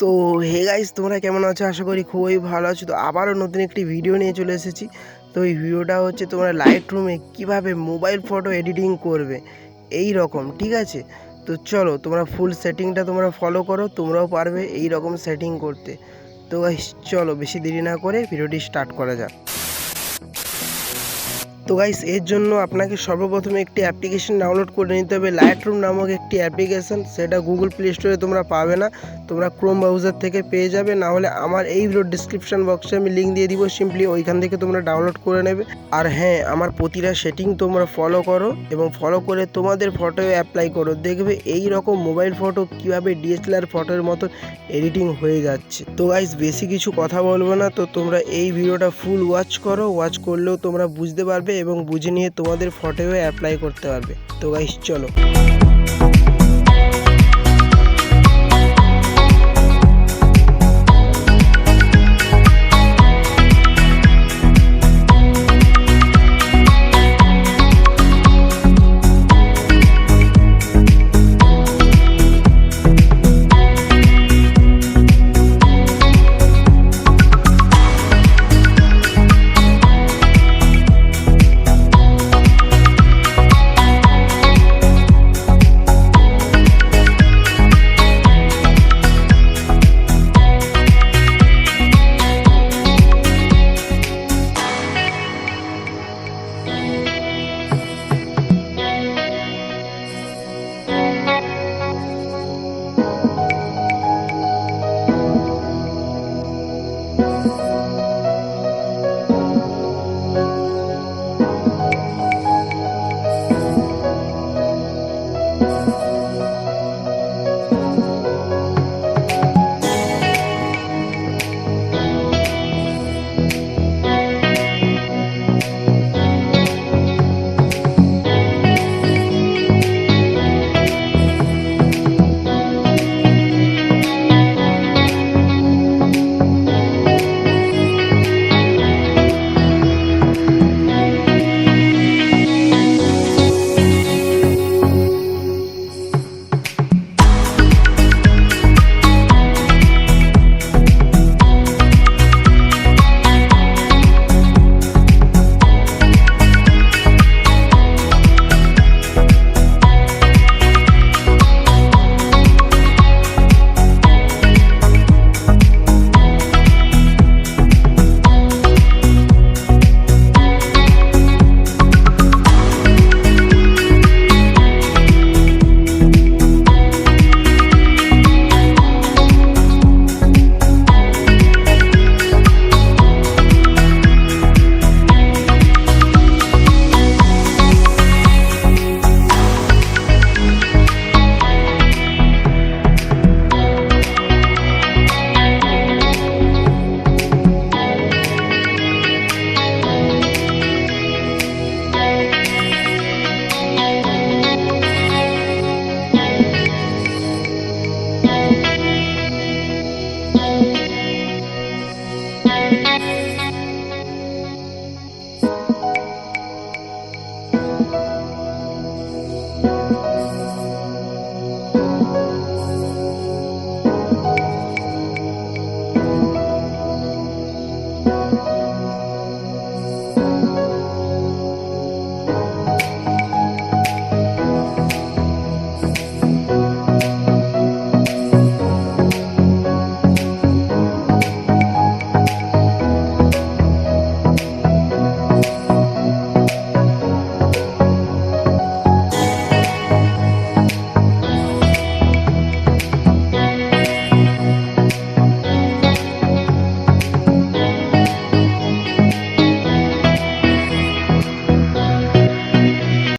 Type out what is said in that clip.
So hey guys, তোমরা কেমন আছো? আশা করি খুবই ভালো আছো। তো আবারও নতুন একটি ভিডিও নিয়ে চলে এসেছি। তো এই ভিডিওটা হচ্ছে তোমরা লাইট রুমে কীভাবে মোবাইল ফটো এডিটিং করবে এই রকম, ঠিক আছে? তো চলো তোমরা ফুল সেটিংটা তোমরা ফলো করো, তোমরাও পারবে এই রকম সেটিং করতে। তো গাইস চলো বেশি দেরি না করে ভিডিওটি স্টার্ট করা যাক। তো গাইস এর জন্য আপনাকে সর্বপ্রথমে একটি অ্যাপ্লিকেশন ডাউনলোড করে নিতে হবে, লাইট রুম নামক একটি অ্যাপ্লিকেশন। সেটা গুগল প্লে স্টোরে তোমরা পাবে না, তোমরা ক্রোম ব্রাউজার থেকে পেয়ে যাবে, না হলে আমার এই ভিডিওর ডিসক্রিপশন বক্সে আমি লিঙ্ক দিয়ে দিব, সিম্পলি ওইখান থেকে তোমরা ডাউনলোড করে নেবে। আর হ্যাঁ, আমার প্রতিটা সেটিং তোমরা ফলো করো এবং ফলো করে তোমাদের ফটো অ্যাপ্লাই করো, দেখবে এই রকম মোবাইল ফটো কীভাবে ডিএসএলআর ফটোর মতো এডিটিং হয়ে যাচ্ছে। তো গাইস বেশি কিছু কথা বলবো না, তো তোমরা এই ভিডিওটা ফুল ওয়াচ করো, ওয়াচ করলেও তোমরা বুঝতে পারবে এবং বুঝে নিয়ে তোমাদের ফটোও অ্যাপ্লাই করতে পারবে। তো গাইস চলো।